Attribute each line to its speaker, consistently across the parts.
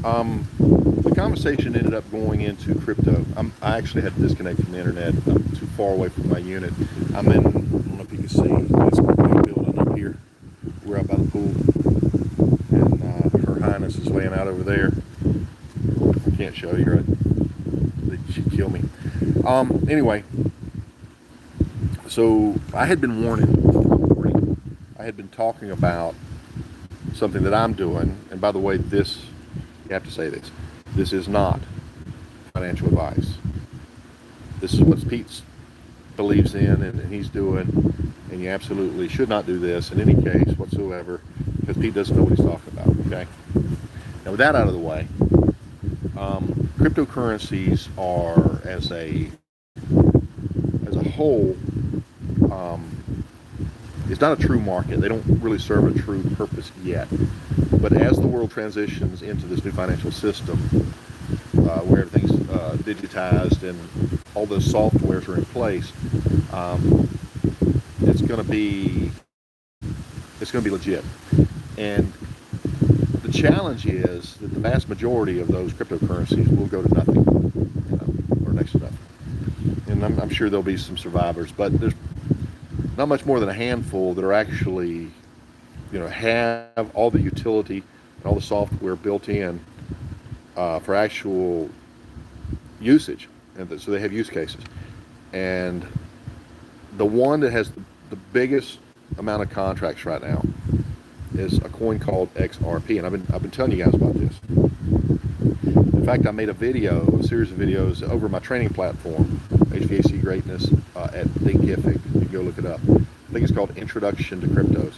Speaker 1: The conversation ended up going into crypto. I actually had to disconnect from the internet. I'm too far away from my unit. I'm in, I don't know if you can see, this big building up here. We're out by the pool. And Her Highness is laying out over there. I can't show you, right? She'd kill me. Anyway, so I had been warning. I had been talking about something that I'm doing. And by the way, this, you have to say this. This is not financial advice. This is what Pete believes in and he's doing, and you absolutely should not do this in any case whatsoever because Pete doesn't know what he's talking about. Okay. Now, with that out of the way, cryptocurrencies are as a whole, it's not a true market. They don't really serve a true purpose yet. But as the world transitions into this new financial system, where everything's digitized and all those softwares are in place, it's going to be legit. And the challenge is that the vast majority of those cryptocurrencies will go to nothing, or next to nothing. And I'm sure there'll be some survivors, but there's not much more than a handful that are actually, have all the utility and all the software built in for actual usage, and so they have use cases. And the one that has the biggest amount of contracts right now is a coin called XRP, and I've been telling you guys about this. In fact, I made a series of videos over my training platform, HVAC Greatness, at Thinkific. You can go look it up. I think it's called Introduction to Cryptos.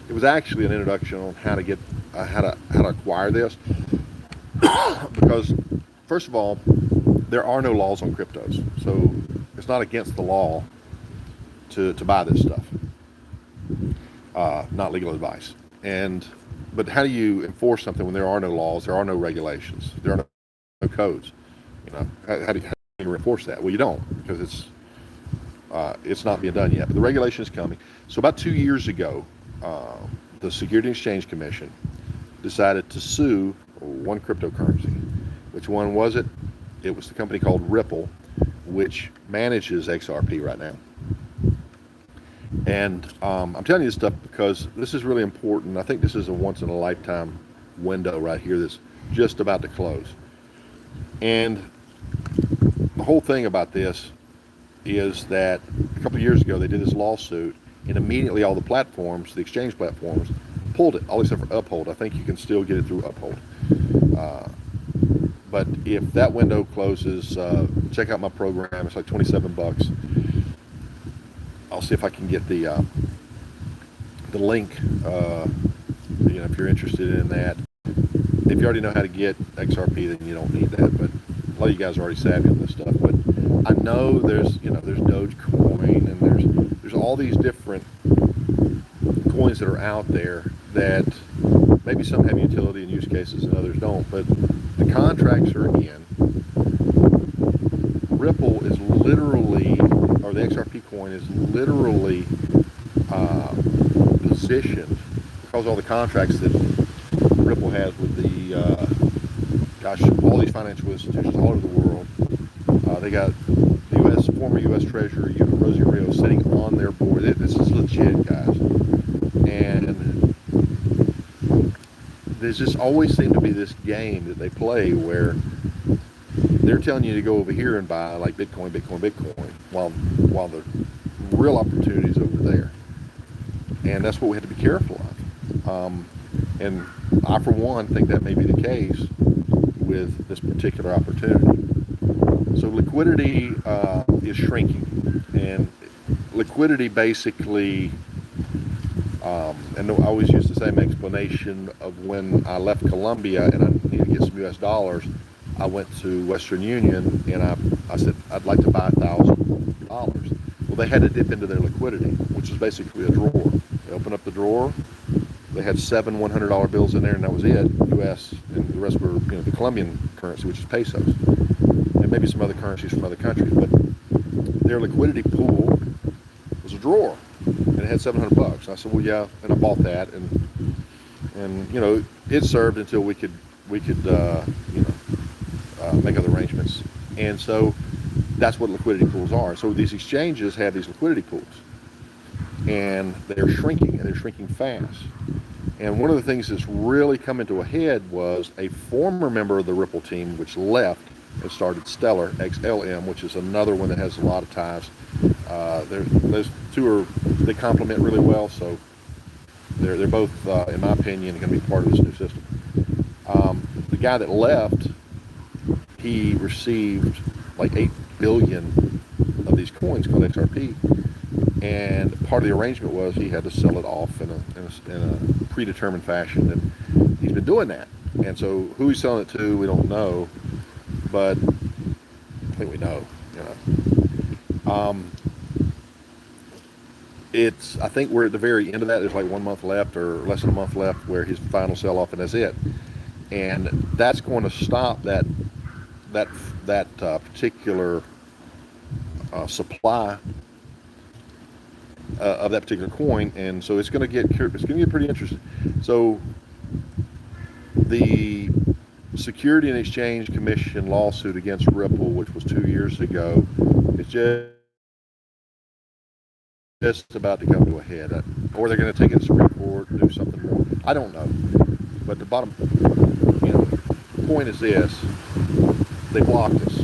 Speaker 1: It was actually an introduction on how to get how to acquire this, because first of all, there are no laws on cryptos, so it's not against the law to buy this stuff. Not legal advice. But how do you enforce something when there are no laws, there are no regulations, there are no codes? How do you enforce that? Well, you don't, because it's not being done yet. But the regulation is coming. So about 2 years ago, the Security and Exchange Commission decided to sue one cryptocurrency. Which one was it? It was the company called Ripple, which manages XRP right now. And I'm telling you this stuff because this is really important. I think this is a once-in-a-lifetime window right here that's just about to close. And the whole thing about this is that a couple of years ago they did this lawsuit, and immediately all the platforms, the exchange platforms, pulled it, all except for Uphold. I think you can still get it through Uphold. But if that window closes, check out my program. It's like $27. I'll see if I can get the link. If you're interested in that. If you already know how to get XRP, then you don't need that. But a lot of you guys are already savvy on this stuff. But I know there's Dogecoin, and there's all these different coins that are out there that maybe some have utility and use cases and others don't. But the contracts are in. Ripple is literally, or the XRP coin is literally positioned, because all the contracts that Ripple has with all these financial institutions all over the world. They got the former U.S. Treasurer, Rosie Rio, sitting on their board. This is legit, guys. And there's just always seemed to be this game that they play where they're telling you to go over here and buy like Bitcoin, while the real opportunity is over there. And that's what we have to be careful of. And I, for one, think that may be the case with this particular opportunity. So liquidity is shrinking, and liquidity basically, and I always use the same explanation of when I left Colombia and I needed to get some U.S. dollars. I went to Western Union and I said, I'd like to buy $1,000. Well, they had to dip into their liquidity, which is basically a drawer. They opened up the drawer. They had 7 $100 bills in there, and that was it, U.S., and the rest were, the Colombian currency, which is pesos, and maybe some other currencies from other countries. But their liquidity pool was a drawer, and it had $700. I said, well, yeah, and I bought that, and it served until we could make other arrangements. And so that's what liquidity pools are. So these exchanges have these liquidity pools, and they're shrinking fast. And one of the things that's really come into a head was a former member of the Ripple team, which left and started Stellar XLM, which is another one that has a lot of ties. Those two they complement really well, so they're both, in my opinion, going to be part of this new system. The guy that left, he received like 8 billion of these coins called XRP, and part of the arrangement was he had to sell it off in a predetermined fashion, and he's been doing that. And so who he's selling it to, we don't know, but I think we know. I think we're at the very end of that. There's like 1 month left, or less than a month left, where his final sell-off, and that's it. And that's going to stop that particular supply of that particular coin, and so it's going to get pretty interesting. So the Security and Exchange Commission lawsuit against Ripple, which was 2 years ago, is just about to come to a head, or they're going to take it to the Supreme Court and do something more. I don't know, but the point is this: they blocked us.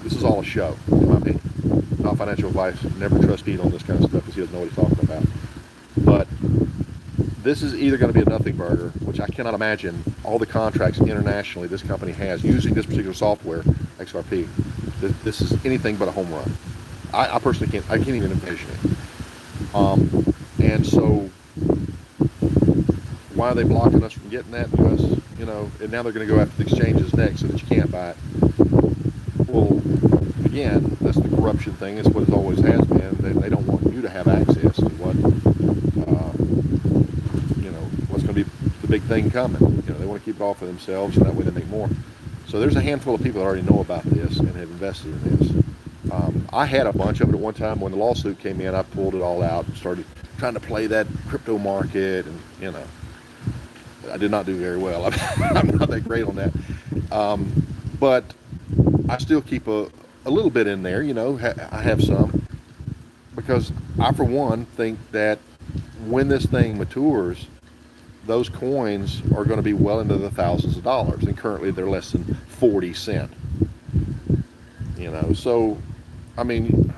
Speaker 1: This is all a show, in my opinion. Not financial advice. Never trust Pete on this kind of stuff because he doesn't know what he's talking about. But this is either going to be a nothing burger, which I cannot imagine all the contracts internationally this company has using this particular software, XRP. This is anything but a home run. I personally can't even envision it. And so why are they blocking us from getting that? Because, and now they're going to go after the exchanges next so that you can't buy it. Well, again, that's the corruption thing. It's what it always has been. They don't want you to have access to what's going to be the big thing coming. They want to keep it all for themselves, and that way they make more. So there's a handful of people that already know about this and have invested in this. I had a bunch of it at one time. When the lawsuit came in, I pulled it all out and started trying to play that crypto market, and I did not do very well. I'm not that great on that, but I still keep a little bit in there. I have some, because I, for one, think that when this thing matures, those coins are going to be well into the thousands of dollars, and currently they're less than 40 cents. So I mean,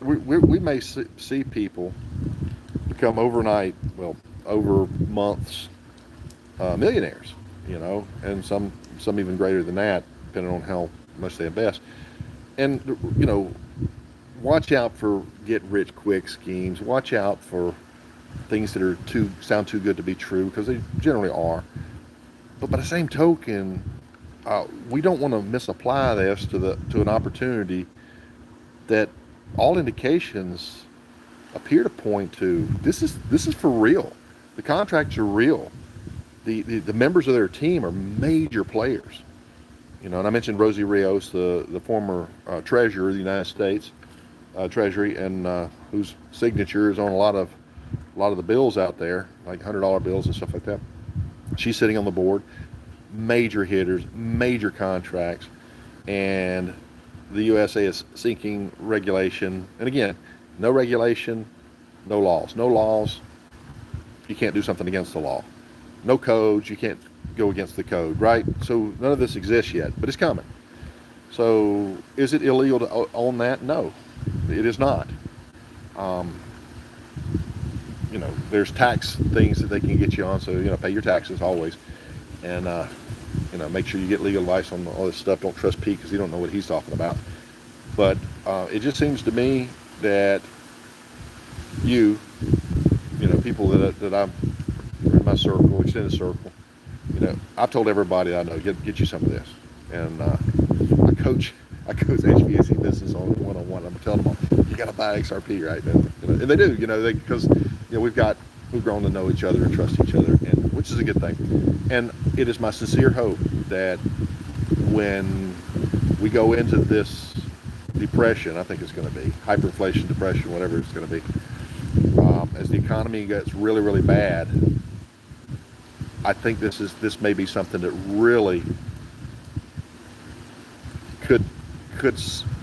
Speaker 1: we may see people become overnight, over months, millionaires, and some even greater than that, depending on how much they invest. And, watch out for get-rich-quick schemes. Watch out for things that sound too good to be true, because they generally are. But by the same token, we don't want to misapply this to an opportunity that all indications appear to point to. This is for real. The contracts are real. The members of their team are major players. And I mentioned Rosie Rios, the former treasurer of the United States Treasury, and whose signature is on a lot of the bills out there, like $100 bills and stuff like that. She's sitting on the board. Major hitters, major contracts, and the USA is seeking regulation. And again, no regulation, no laws. No laws, you can't do something against the law. No codes, you can't go against the code, right? So none of this exists yet, but it's coming. So is it illegal to own that? No, it is not. There's tax things that they can get you on, so pay your taxes always, and make sure you get legal advice on all this stuff. Don't trust Pete because he don't know what he's talking about. But it just seems to me that people that I'm in my circle, extended circle, I've told everybody I know, get you some of this. And I coach HVAC business on one-on-one. I'm telling them all, you got to buy XRP, right? And they do, because we've grown to know each other and trust each other, and which is a good thing. And it is my sincere hope that when we go into this depression, I think it's going to be hyperinflation, depression, whatever it's going to be, as the economy gets really, really bad, I think this may be something that really could could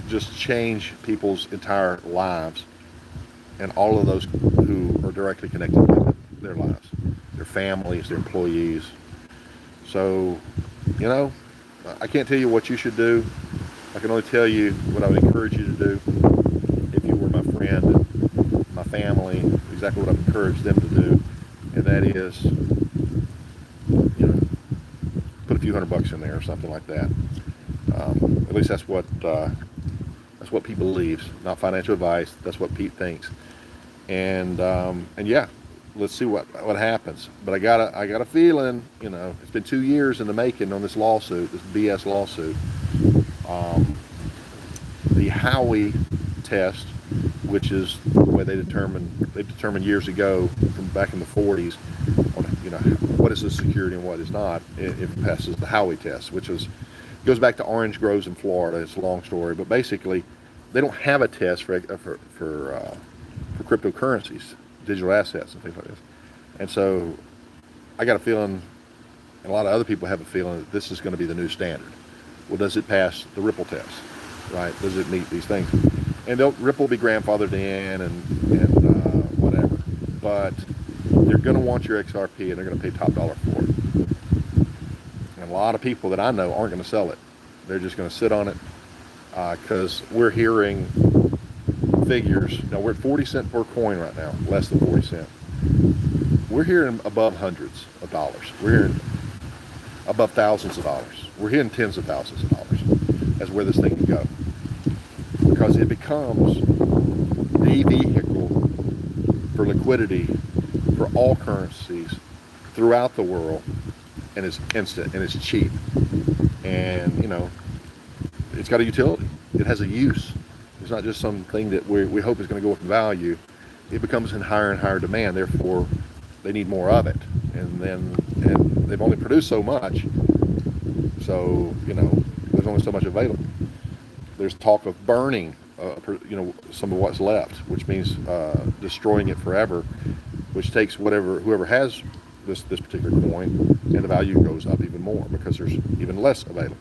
Speaker 1: just change people's entire lives, and all of those who are directly connected with their lives, their families, their employees. So, you know, I can't tell you what you should do. I can only tell you what I would encourage you to do. If you were my friend and my family, exactly what I've encouraged them to do, and that is, you know, put a few $100 in there or something like that. At least that's what Pete believes, not financial advice. That's what Pete thinks. And yeah, let's see what happens. But I got a feeling, you know, it's been 2 years in the making on this lawsuit, this BS lawsuit. The Howey test, which is the way they determined years ago, from back in the 40s, on, you know, what is a security and what is not. It passes the Howey test, which goes back to orange groves in Florida. It's a long story, but basically, they don't have a test for cryptocurrencies, digital assets, and things like this. And so, I got a feeling, and a lot of other people have a feeling, that this is going to be the new standard. Well, does it pass the Ripple test? Right? Does it meet these things? And Ripple will be grandfathered in and whatever. But they're going to want your XRP, and they're going to pay top dollar for it. And a lot of people that I know aren't going to sell it. They're just going to sit on it, because we're hearing figures. Now, we're at 40 cents per coin right now, less than 40 cents. We're hearing above hundreds of dollars. We're hearing above thousands of dollars. We're hearing tens of thousands of dollars. That's where this thing can go. Because it becomes the vehicle for liquidity for all currencies throughout the world, and it's instant and it's cheap. And, you know, it's got a utility. It has a use. It's not just something that we hope is going to go up in value. It becomes in higher and higher demand. Therefore, they need more of it. And they've only produced so much. So, you know, there's only so much available. There's talk of burning, you know, some of what's left, which means destroying it forever, which takes whoever has this particular coin, and the value goes up even more because there's even less available.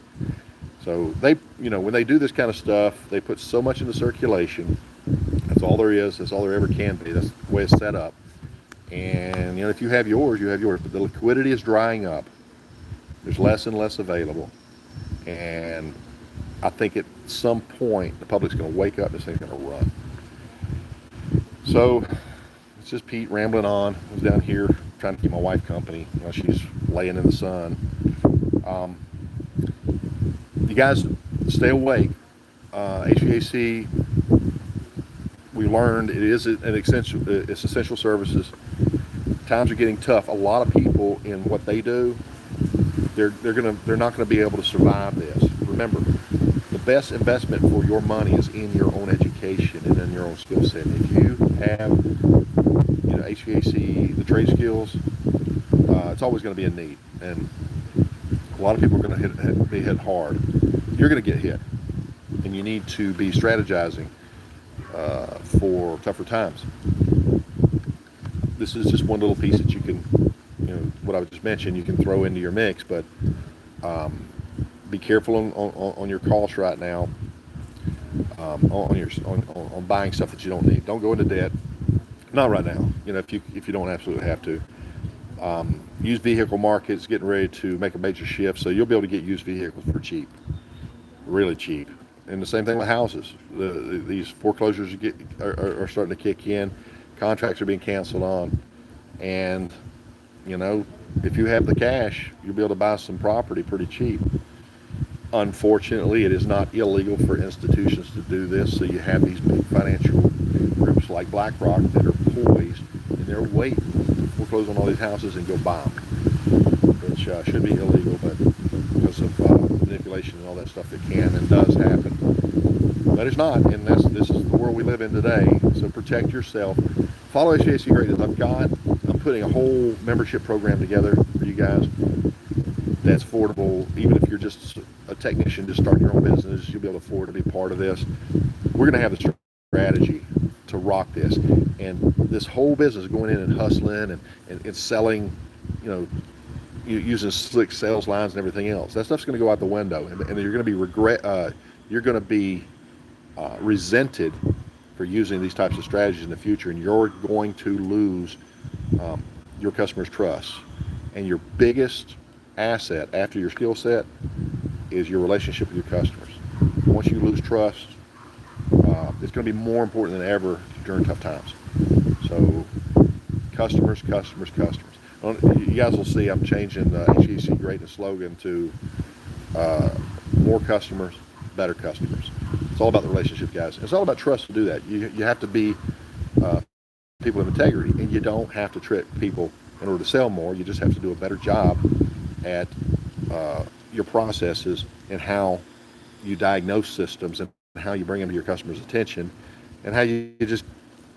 Speaker 1: So they, you know, when they do this kind of stuff, they put so much into circulation. That's all there is. That's all there ever can be. That's the way it's set up. And, you know, if you have yours, you have yours. But the liquidity is drying up. There's less and less available. And I think at some point the public's going to wake up and this thing's going to run. So it's just Pete rambling on. I was down here trying to keep my wife company while she's laying in the sun. You guys stay awake. HVAC, we learned it's essential services. Times are getting tough. A lot of people in what they do, they're not gonna be able to survive this. Remember, the best investment for your money is in your own education and in your own skill set. If you have, you know, HVAC, the trade skills, it's always going to be a need, and a lot of people are going to be hit hard. You're going to get hit, and you need to be strategizing for tougher times. This is just one little piece that you can, you know, what I just mentioned, you can throw into your mix, but be careful on your costs right now, on buying stuff that you don't need. Don't go into debt. Not right now. You know, if you don't absolutely have to. Used vehicle market's getting ready to make a major shift, so you'll be able to get used vehicles for cheap, really cheap. And the same thing with houses. These foreclosures are starting to kick in. Contracts are being canceled on, and, you know, if you have the cash, you'll be able to buy some property pretty cheap. Unfortunately, it is not illegal for institutions to do this, so you have these big financial groups like BlackRock that are poised, and they're waiting to foreclose on all these houses and go buy them, which should be illegal, but because of manipulation and all that stuff, that can and does happen. But it's not, and this is the world we live in today, so protect yourself. Follow HVAC Greatness. I'm putting a whole membership program together for you guys that's affordable. Even if you're just a technician, just starting your own business, you'll be able to afford to be part of this. We're going to have the strategy to rock this, and this whole business going in and hustling and selling, you know, using slick sales lines and everything else. That stuff's going to go out the window, and you're going to be you're going to be resented for using these types of strategies in the future, and you're going to lose your customers' trust. And your biggest asset after your skill set is your relationship with your customers. Once you lose trust, it's going to be more important than ever during tough times. So, customers, customers, customers. You guys will see I'm changing the HEC greatness slogan to more customers, better customers. It's all about the relationship, guys. It's all about trust to do that. You have to be people of integrity, and you don't have to trick people in order to sell more. You just have to do a better job at your processes and how you diagnose systems and how you bring them to your customers' attention, and how you just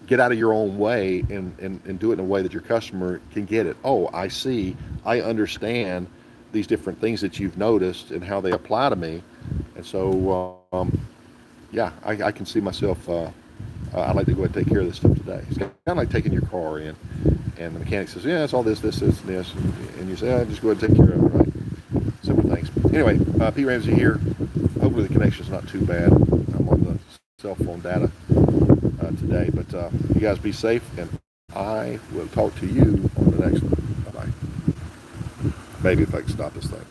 Speaker 1: get out of your own way and do it in a way that your customer can get it. Oh, I see. I understand these different things that you've noticed and how they apply to me. And so, yeah, I can see myself. I'd like to go ahead and take care of this stuff today. It's kind of like taking your car in, and the mechanic says, "Yeah, it's all this, this, this, and this," and you say, "Oh, just go ahead and take care of it." Right? Simple things. Anyway, Pete Ramsey here. Hopefully the connection's not too bad. I'm on the cell phone data today, but you guys be safe, and I will talk to you on the next one. Bye bye. Maybe if I can stop this thing.